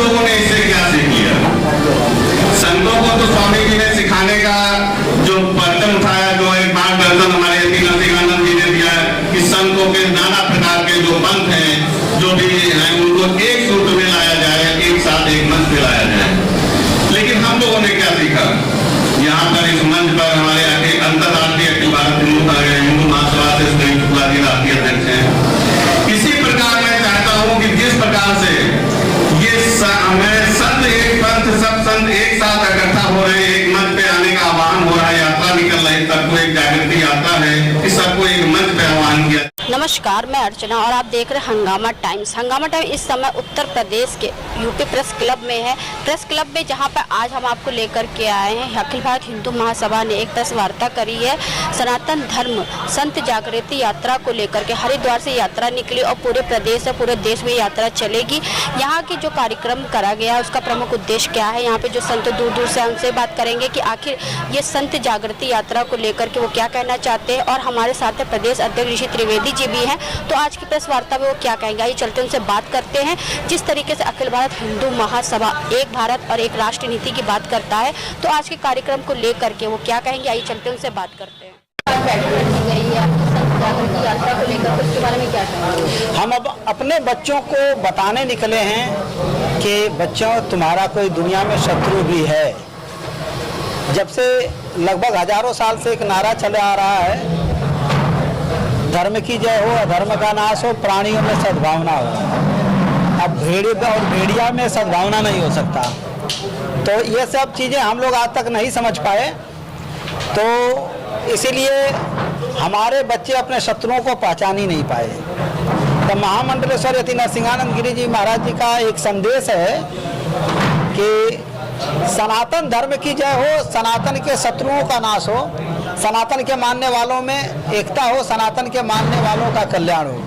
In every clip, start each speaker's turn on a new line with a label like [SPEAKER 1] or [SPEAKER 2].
[SPEAKER 1] लोगों ने इससे क्या सीख लिया? संतों को तो स्वामी जी ने सिखाने का जो परचम उठाया, जो एक मार्गदर्शन हमारे यतीनानंद जी ने दिया कि संतों के नाना प्रकार के जो पंथ हैं, जो भी हैं, उनको एक सूत्र में लाया जाए, एक साथ एक मंच पे लाया जाए। लेकिन हम लोगों ने क्या सीखा? यहाँ पर इस मंच पर हमारे अंतर्राष्ट्रीय अखिल भारत हिंदू महासभा से राष्ट्रीय अध्यक्ष हैं। इसी प्रकार मैं चाहता हूँ कि जिस प्रकार से ये संत एक पंथ, सब संत एक साथ इकट्ठा हो रहे हैं, एक मंच पे आने का आह्वान हो रहा है, यात्रा निकल रही है, सबको एक जागृति यात्रा है कि सबको एक मंच पे आह्वान किया।
[SPEAKER 2] नमस्कार, मैं अर्चना और आप देख रहे हैं हंगामा टाइम्स। हंगामा टाइम इस समय उत्तर प्रदेश के यूपी प्रेस क्लब में है। प्रेस क्लब में जहां पर आज हम आपको लेकर के आए हैं, अखिल भारत हिंदू महासभा ने एक प्रेस वार्ता करी है। सनातन धर्म संत जागृति यात्रा को लेकर के हरिद्वार से यात्रा निकली और पूरे प्रदेश और पूरे देश में यात्रा चलेगी। यहाँ की जो कार्यक्रम करा गया है उसका प्रमुख उद्देश्य क्या है, यहाँ पे जो संत दूर दूर से हमसे बात करेंगे कि आखिर ये संत जागृति यात्रा को लेकर के वो क्या कहना चाहते हैं। और हमारे साथ है प्रदेश अध्यक्ष ऋषि त्रिवेदी जी भी हैं, तो आज की प्रेस वार्ता में वो क्या कहेंगे, आइए चलते उनसे बात करते हैं। जिस तरीके से अखिल भारत हिंदू महासभा एक भारत और एक राष्ट्र नीति की बात करता है, तो आज के कार्यक्रम को लेकर के वो क्या कहेंगे, आइए चलते उनसे बात करते हैं। यात्रा को लेकर उसके बारे में क्या कहेंगे?
[SPEAKER 3] हम अब अपने बच्चों को बताने निकले हैं कि बच्चों, तुम्हारा कोई दुनिया में शत्रु भी है। जब से लगभग हजारों साल से एक नारा चला आ रहा है, धर्म की जय हो, अधर्म का नाश हो, प्राणियों में सद्भावना हो। अब भेड़िया में सद्भावना नहीं हो सकता। तो ये सब चीज़ें हम लोग आज तक नहीं समझ पाए, तो इसीलिए हमारे बच्चे अपने शत्रुओं को पहचान ही नहीं पाए। तो महामंडलेश्वर यति नरसिंहानंद गिरी जी महाराज जी का एक संदेश है कि सनातन धर्म की जय हो, सनातन के शत्रुओं का नाश हो, सनातन के मानने वालों में एकता हो, सनातन के मानने वालों का कल्याण हो।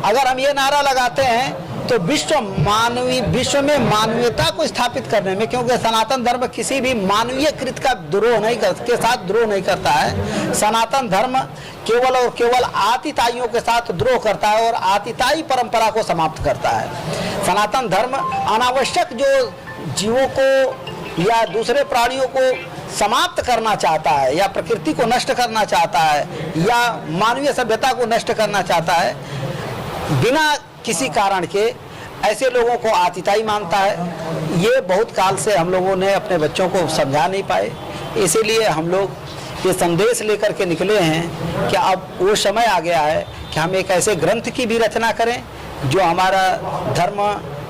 [SPEAKER 3] अगर हम ये नारा लगाते हैं तो विश्व में मानवीयता को स्थापित करने में, क्योंकि सनातन धर्म किसी भी मानवीय कृत का द्रोह नहीं करता है। सनातन धर्म केवल और केवल आतिताइयों के साथ द्रोह करता है और आतिताई परंपरा को समाप्त करता है। सनातन धर्म अनावश्यक जो जीवों को या दूसरे प्राणियों को समाप्त करना चाहता है, या प्रकृति को नष्ट करना चाहता है, या मानवीय सभ्यता को नष्ट करना चाहता है, बिना किसी कारण के ऐसे लोगों को आतिताई मानता है। ये बहुत काल से हम लोगों ने अपने बच्चों को समझा नहीं पाए। इसीलिए हम लोग ये संदेश लेकर के निकले हैं कि अब वो समय आ गया है कि हम एक ऐसे ग्रंथ की भी रचना करें जो हमारा धर्म,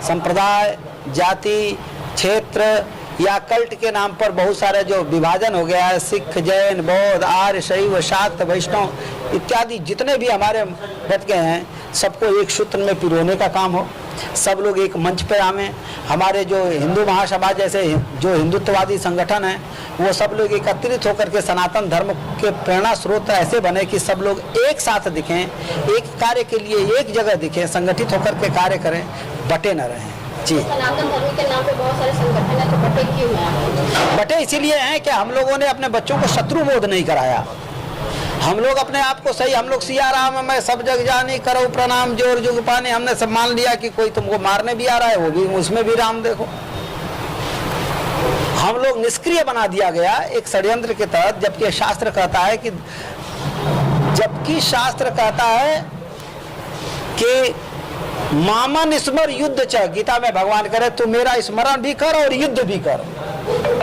[SPEAKER 3] संप्रदाय, जाति, क्षेत्र या कल्ट के नाम पर बहुत सारे जो विभाजन हो गया है, सिख, जैन, बौद्ध, आर्य, शैव, शाक्त, वैष्णव इत्यादि जितने भी हमारे बच गए हैं, सबको एक सूत्र में पिरोने का काम हो। सब लोग एक मंच पे आवें। हमारे जो हिंदू महासभा जैसे जो हिंदुत्ववादी संगठन हैं, वो सब लोग एकत्रित होकर के सनातन धर्म के प्रेरणा स्रोत ऐसे बने कि सब लोग एक साथ दिखें, एक कार्य के लिए एक जगह दिखें, संगठित होकर के कार्य करें, बटे न रहें। जी,
[SPEAKER 2] सनातन धर्म के नाम पे बहुत सारे संगठन हैं, तो बटे क्यों हैं?
[SPEAKER 3] बटे इसीलिए हैं कि हम लोगों ने अपने बच्चों को शत्रु बोध नहीं कराया। हम लोग अपने आप को सही, हम लोग सिया राम मैं सब जग जानी, करो प्रणाम जोर जुग पाने, हमने सब मान लिया कि कोई तुमको मारने भी आ रहा है, वो भी उसमें भी राम देखो। हम लोग निष्क्रिय बना दिया गया एक षड्यंत्र के तहत, जबकि शास्त्र कहता है कि मामन स्मर युद्ध च, गीता में भगवान करे तू मेरा स्मरण भी कर और युद्ध भी कर।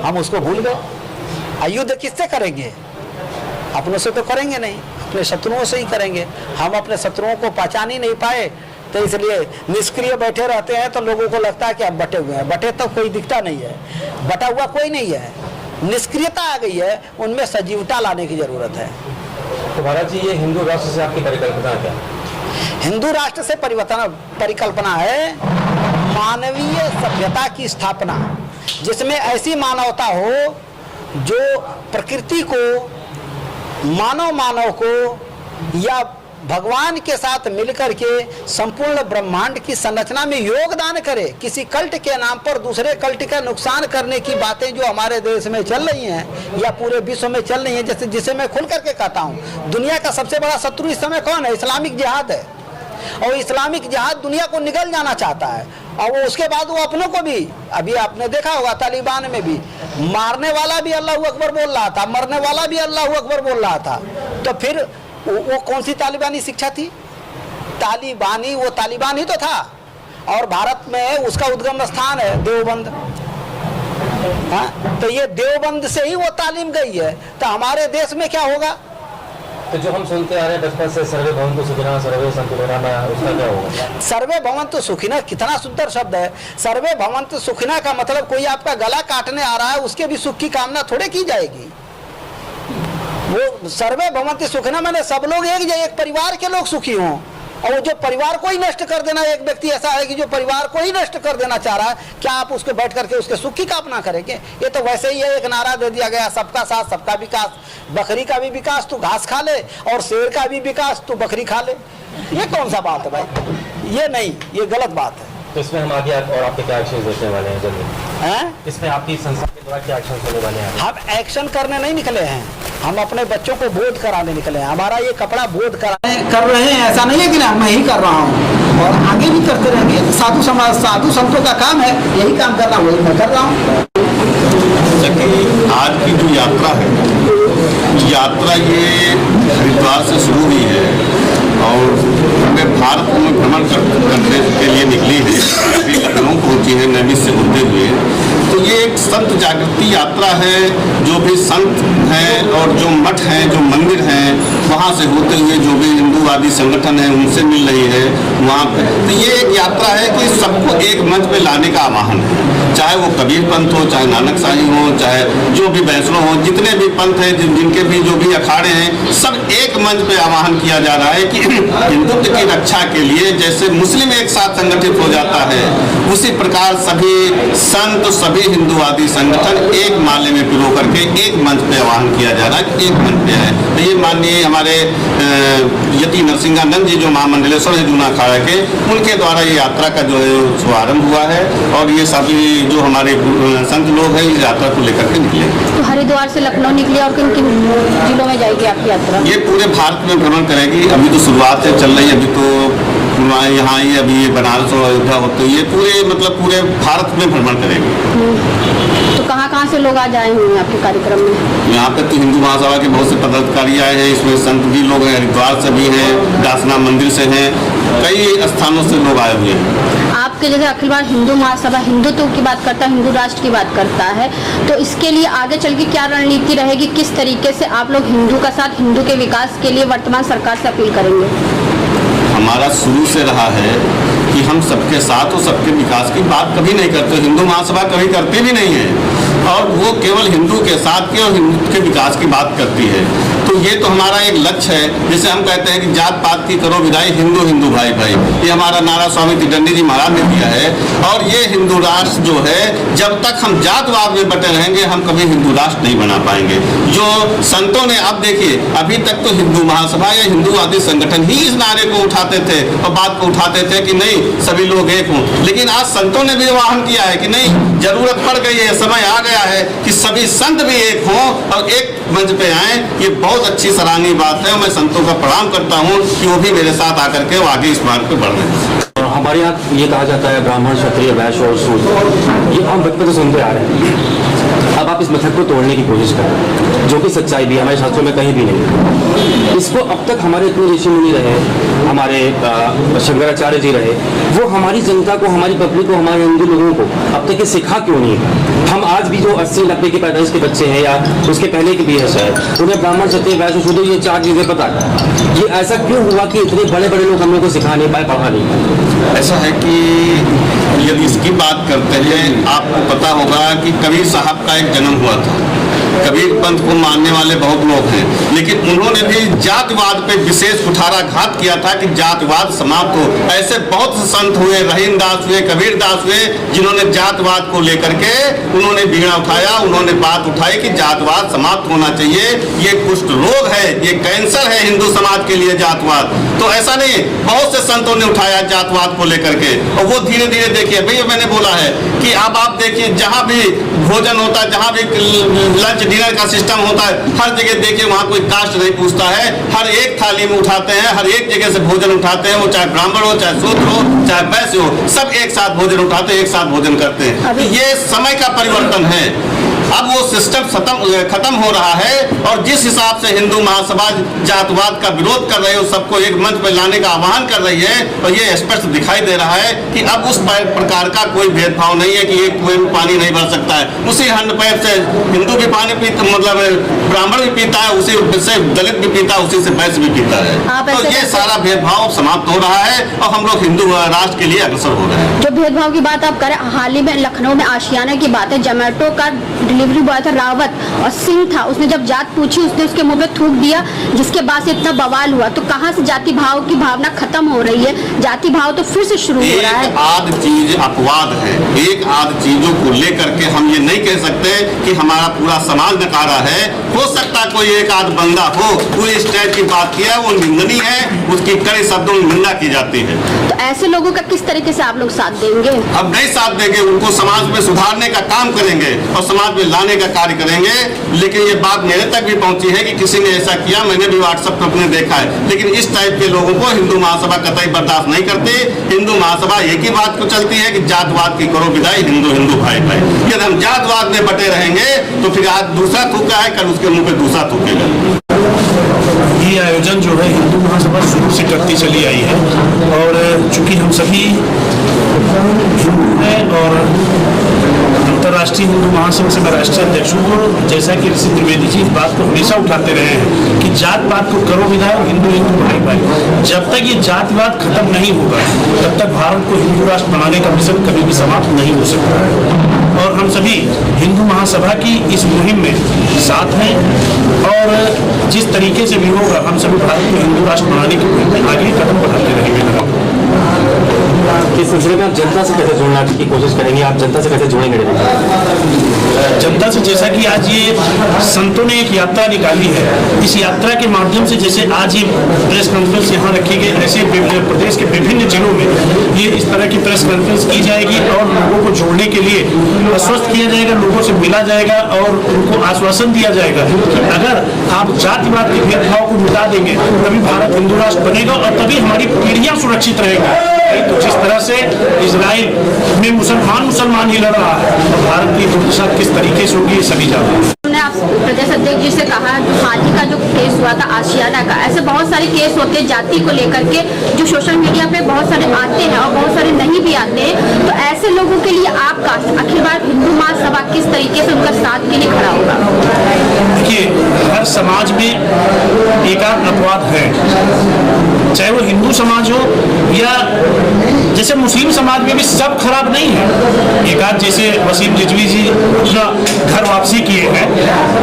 [SPEAKER 3] हम उसको भूल गए। युद्ध किससे करेंगे? अपनों से तो करेंगे नहीं, अपने शत्रुओं से ही करेंगे। हम अपने शत्रुओं को पहचान ही नहीं पाए, तो इसलिए निष्क्रिय बैठे रहते हैं। तो लोगों को लगता है कि हम बटे हुए हैं। बटे तो कोई दिखता नहीं है, बटा हुआ कोई नहीं है, निष्क्रियता आ गई है। उनमें सजीवता लाने की जरूरत है।
[SPEAKER 4] तो महाराज जी, ये हिंदू राष्ट्र से आपकी परिकल्पना क्या?
[SPEAKER 3] हिंदू राष्ट्र से परिकल्पना है मानवीय सभ्यता की स्थापना, जिसमें ऐसी मानवता हो जो प्रकृति को, मानव को या भगवान के साथ मिलकर के संपूर्ण ब्रह्मांड की संरचना में योगदान करे। किसी कल्ट के नाम पर दूसरे कल्ट का नुकसान करने की बातें जो हमारे देश में चल रही हैं या पूरे विश्व में चल रही हैं, जिसे मैं खुल करके कहता हूँ, दुनिया का सबसे बड़ा शत्रु इस समय कौन है? इस्लामिक जिहाद है। और इस्लामिक जिहाद दुनिया को निगल जाना चाहता है। और वो उसके बाद वो अपनों को भी, अभी आपने देखा होगा तालिबान में भी मारने वाला भी अल्लाह अकबर बोल रहा था, मरने वाला भी अल्लाह अकबर बोल रहा था। तो फिर वो कौन सी तालिबानी शिक्षा थी? तालिबानी, वो तालिबान ही तो था। और भारत में उसका उद्गम स्थान है देवबंद। हाँ, तो ये देवबंद से ही वो तालीम गई है। तो हमारे देश में क्या होगा?
[SPEAKER 4] तो जो हम सुनते आ रहे हैं बचपन से, सर्वे भवन्तु सुखिनः सर्वे सन्तु निरामयाः, उसका क्या होगा?
[SPEAKER 3] सर्वे भवन्तु सुखिनः कितना सुंदर शब्द है। सर्वे भवन्तु सुखिनः का मतलब कोई आपका गला काटने आ रहा है उसके भी सुख की कामना थोड़े की जाएगी। वो सर्वे भवन्तु सुखिनः मैंने सब लोग एक परिवार के लोग सुखी हों। और वो जो परिवार को ही नष्ट कर देना, एक व्यक्ति ऐसा है कि जो परिवार को ही नष्ट कर देना चाह रहा है, क्या आप उसको बैठ करके उसके सुख की कामना करेंगे? ये तो वैसे ही है, एक नारा दे दिया गया, सबका साथ सबका विकास। बकरी का भी विकास तू घास खा ले और शेर का भी विकास तू बकरी खा ले। ये कौन सा बात है भाई? ये नहीं, ये गलत बात है।
[SPEAKER 4] तो इसमें हम आगे और आपके क्या एक्शन देखने वाले हैं जल्दी?
[SPEAKER 3] हैं?
[SPEAKER 4] इसमें आपकी संस्था के द्वारा क्या एक्शन होने वाले हैं?
[SPEAKER 3] हम एक्शन करने नहीं निकले हैं, हम अपने बच्चों को बोध कराने निकले हैं। हमारा ये कपड़ा बोध कराने कर रहे हैं, ऐसा नहीं है कि मैं ही कर रहा हूँ, और आगे भी करते रहेंगे। साधु समाज, साधु संतों का काम है, यही काम करना, वही मैं कर रहा हूँ।
[SPEAKER 1] आज की जो यात्रा है, यात्रा ये हरिद्वार से शुरू हुई है और पूरे भारत में भ्रमण करने के लिए निकली है। अभी लखनऊ पहुंची है नैमिष से होते हुए। तो ये एक संत जागृति यात्रा है। जो भी संत हैं और जो मठ हैं, जो मंदिर हैं, वहाँ से होते हुए जो भी हिंदूवादी संगठन है उनसे मिल रही है वहाँ पे। तो ये एक यात्रा है कि सबको एक मंच पे लाने का आह्वान है। चाहे वो कबीर पंथ हो, चाहे नानक साई हो, चाहे जो भी वैष्णव हो, जितने भी पंथ हैं, जिनके भी जो भी अखाड़े हैं, सब एक मंच पे आह्वान किया जा रहा है कि हिंदुत्व की रक्षा के लिए जैसे मुस्लिम एक साथ संगठित हो जाता है, उसी प्रकार सभी संत, सभी हिंदूवादी संगठन एक माले में पिरो करके एक मंच पे आह्वान किया जा रहा है, एक मंच पे है। तो ये माननीय हमारे यति नरसिंहानंद जी जो महामंडलेश्वर है जूना अखाड़ा के, उनके द्वारा ये यात्रा का जो है शुभारंभ हुआ है। और ये सभी जो हमारे संत लोग हैं इस यात्रा को लेकर के निकले।
[SPEAKER 2] तो हरिद्वार से लखनऊ निकले और किन किन जिलों में जाएगी आपकी यात्रा?
[SPEAKER 1] ये पूरे भारत में भ्रमण करेगी। अभी तो शुरुआत है, चल रही है। अभी तो यहाँ ही अभी बनारस और अयोध्या होते हुए पूरे मतलब पूरे भारत में भ्रमण करेगी।
[SPEAKER 2] तो कहाँ से लोग आज आए हुए आपके कार्यक्रम में?
[SPEAKER 1] यहाँ पे तो हिंदू महासभा के बहुत से पदाधिकारी आए हैं, इसमें संत भी लोग हैं, हरिद्वार से भी हैं, दासना मंदिर से हैं, कई स्थानों से लोग आए हुए हैं।
[SPEAKER 2] आपके जैसे अखिल भारत हिंदू महासभा हिंदुत्व की बात करता है, हिंदू राष्ट्र की बात करता है, तो इसके लिए आगे चल के क्या रणनीति रहेगी? किस तरीके से आप लोग हिंदू का साथ, हिंदू के विकास के लिए वर्तमान सरकार से अपील करेंगे?
[SPEAKER 1] हमारा शुरू से रहा है कि हम सबके साथ और सबके विकास की बात कभी नहीं करते। हिंदू महासभा कभी करती भी नहीं है, और वो केवल हिंदू के साथ के और हिंदू के विकास की बात करती है। तो ये तो हमारा एक लक्ष्य है। जैसे हम कहते हैं कि जात पात की करो विदाई, हिंदू हिंदू भाई भाई, ये हमारा नारा स्वामी तिडंडी जी महाराज ने दिया है। और ये हिंदू राष्ट्र जो है, जब तक हम जातवाद में बटे रहेंगे हम कभी हिंदू राष्ट्र नहीं बना पाएंगे। जो संतों ने, अब देखिए, अभी तक तो हिंदू महासभा या हिंदूवादी संगठन ही इस नारे को उठाते थे और बात को उठाते थे कि नहीं सभी लोग एक हों। लेकिन आज संतों ने भी आह्वान किया है कि नहीं, जरूरत पड़ गई है, समय आ गया है कि सभी संत भी एक हों और एक मंच पे आए। ये बहुत अच्छी सराहनीय बात है और मैं संतों का प्रणाम करता हूँ कि वो भी मेरे साथ आकर के आगे इस मार्ग पे बढ़ रहे हैं।
[SPEAKER 4] हमारे यहाँ ये कहा जाता है ब्राह्मण, क्षत्रिय, वैश्य और शूद्र, ये हम बचपन से सुनते आ रहे हैं। अब आप इस मथक को तोड़ने की कोशिश करें, जो कि सच्चाई भी हमारे शास्त्रों में कहीं भी नहीं। इसको अब तक हमारे इतने ऋषि मुनि रहे, हमारे शंकराचार्य जी रहे, वो हमारी जनता को, हमारी पब्लिक को, हमारे हिंदू लोगों को अब तक ये सिखा क्यों नहीं है? हम आज भी जो 80-90 की पैदाइश के बच्चे हैं या उसके पहले की भी है शायद, उन्हें ब्राह्मण, क्षत्रिय, वैश्य, शूद्र ये 4 चीजें पता है। ये ऐसा क्यों हुआ कि इतने बड़े बड़े लोग हम लोग को सिखा नहीं पाए, पढ़ा नहीं पाए?
[SPEAKER 1] ऐसा है कि यदि इसकी बात करते हैं, आपको पता होगा कि कबीर साहब का एक जन्म हुआ था। कबीर पंथ को मानने वाले बहुत लोग हैं, लेकिन उन्होंने भी जातवाद पे विशेष कुठाराघात किया था कि जातवाद समाप्त हो। ऐसे बहुत से संत हुए, रहीम दास हुए, कबीर दास हुए, जिन्होंने जातवाद को लेकर के उन्होंने बीड़ा उठाया, उन्होंने बात उठाई कि जातवाद समाप्त होना चाहिए। ये कुष्ठ रोग है, ये कैंसर है हिंदू समाज के लिए जातवाद। तो ऐसा नहीं, बहुत से संतों ने उठाया जातवाद को लेकर के, और वो धीरे धीरे देखिए, भैया मैंने बोला है कि अब आप देखिए, जहाँ भी भोजन होता है, जहाँ भी लंच से डिनर का सिस्टम होता है, हर जगह देखिए वहाँ कोई कास्ट नहीं पूछता है, हर एक थाली में उठाते हैं, हर एक जगह से भोजन उठाते हैं, वो चाहे ब्राह्मण हो, चाहे शूद्र हो, चाहे वैश्य हो, सब एक साथ भोजन उठाते हैं, एक साथ भोजन करते हैं। ये समय का परिवर्तन है। अब वो सिस्टम खत्म हो रहा है और जिस हिसाब से हिंदू महासभा जातवाद का विरोध कर रही है, सबको एक मंच पर लाने का आह्वान कर रही है, और ये स्पष्ट दिखाई दे रहा है कि अब उस प्रकार का कोई भेदभाव नहीं है कि एक कुएं में पानी नहीं भर सकता है। उसी हैंडपाइप से हिंदू भी पानी पीता, मतलब ब्राह्मण भी पीता है, उसी से दलित भी पीता है, उसी से वैश्य भी पीता है। तो ये सारा भेदभाव समाप्त हो रहा है और हम लोग हिंदू राष्ट्र के लिए अग्रसर हो रहे हैं।
[SPEAKER 2] जो भेदभाव की बात आप करें, हाल ही में लखनऊ में आशियाना की बात है, जोमेटो का डिलीवरी बॉय था रावत और सिंह था, उसने जब जात पूछी उसने उसके मुंह पे थूक दिया, जिसके बाद से इतना बवाल हुआ। तो कहाँ से जाति भाव की भावना खत्म हो रही है, जाति भाव तो फिर से शुरू हो रहा है।
[SPEAKER 1] एक आध चीज अपवाद है, एक आध चीजों को लेकर के हम ये नहीं कह सकते कि हमारा पूरा समाज नकारा है। हो सकता कोई एक आध बंदा हो, कोई इस टाइप की बात किया, वो निंदनीय है, उसकी कड़े शब्दों में निंदा की जाती है।
[SPEAKER 2] तो ऐसे लोगों का किस तरीके से आप लोग साथ देंगे?
[SPEAKER 1] अब नहीं साथ देंगे, उनको समाज में सुधारने का काम करेंगे और समाज में लाने का कार्य करेंगे। लेकिन ये बात मेरे तक भी पहुंची है कि किसी ने ऐसा किया, मैंने भी व्हाट्सएप पर अपने देखा है। लेकिन इस टाइप के लोगों को हिंदू महासभा कतई बर्दाश्त नहीं करती। हिंदू महासभा एक ही बात को चलती है कि जातवाद की करो विदाई, हिंदू हिंदू भाई भाई। यदि हम जातवाद में बटे रहेंगे तो फिर आज दूसरा थूका है, कल उसके मुंह पे दूसरा थूकेगा।
[SPEAKER 5] ये आयोजन जो है हिंदू महासभा शुरू से करती चली आई है, और चूंकि हम सभी हिंदू हैं और अंतर्राष्ट्रीय हिंदू महासंघ से मैं राष्ट्रीय अध्यक्ष हूँ, और जैसा कि ऋषि त्रिवेदी जी इस बात को हमेशा उठाते रहे हैं कि जात पात को करो विदाई और हिंदू हिंदू भाई भाई। जब तक ये जातिवाद खत्म नहीं होगा तब तक भारत को हिंदू राष्ट्र बनाने का मिशन कभी भी समाप्त नहीं हो सकता है। और हम सभी हिंदू महासभा की इस मुहिम में साथ हैं, और जिस तरीके से भी होगा हम सभी भारत को हिंदू राष्ट्र बनाने की मुहिम में आगे कदम बढ़ाते रहेंगे।
[SPEAKER 4] इस सिलसिले में आप जनता से कैसे जोड़ना की कोशिश करेंगे, आप जनता से कैसे जोड़ेंगे?
[SPEAKER 5] जनता से, जैसा कि आज ये संतों ने एक यात्रा निकाली है, इस यात्रा के माध्यम से जैसे आज ये प्रेस कॉन्फ्रेंस यहाँ रखी गई, ऐसे प्रदेश के विभिन्न जिलों में ये इस तरह की प्रेस कॉन्फ्रेंस की जाएगी और लोगों को जोड़ने के लिए आश्वस्त किया जाएगा, लोगों से मिला जाएगा और उनको आश्वासन दिया जाएगा कि अगर आप जातिवाद के भेदभाव को मिटा देंगे तभी भारत हिंदू राष्ट्र बनेगा और तभी हमारी पीढ़ियां सुरक्षित रहेंगी। तो जिस तरह से इजराइल में मुसलमान ही लड़ रहा है, तो भारत की दुर्दशा किस तरीके से होगी ये सभी जानते हैं।
[SPEAKER 2] हमने आप प्रदेश अध्यक्ष जी से कहा, हाल ही का जो केस हुआ था आशियाना का, ऐसे बहुत सारे केस होते हैं जाति को लेकर के जो सोशल मीडिया पे बहुत सारे आते हैं और बहुत सारे नहीं भी आते हैं। तो ऐसे लोगों के लिए आपका अखिल भारत हिंदू महासभा किस तरीके से उनका साथ के लिए खड़ा होगा?
[SPEAKER 5] देखिए, हर समाज में एकाध अपवाद है, चाहे वो हिंदू समाज हो या जैसे मुस्लिम समाज में भी सब खराब नहीं है। एकाध जैसे वसीम रिजवी जी अपना घर वापसी किए हैं,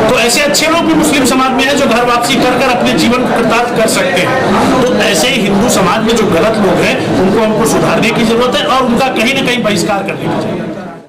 [SPEAKER 5] तो ऐसे अच्छे लोग भी मुस्लिम समाज में हैं जो घर वापसी कर कर अपने जीवन को कृतार्थ कर सकते हैं। तो ऐसे ही हिंदू समाज में जो गलत लोग हैं उनको हमको सुधारने की जरूरत है और उनका कहीं ना कहीं बहिष्कार करने की जरूरत है।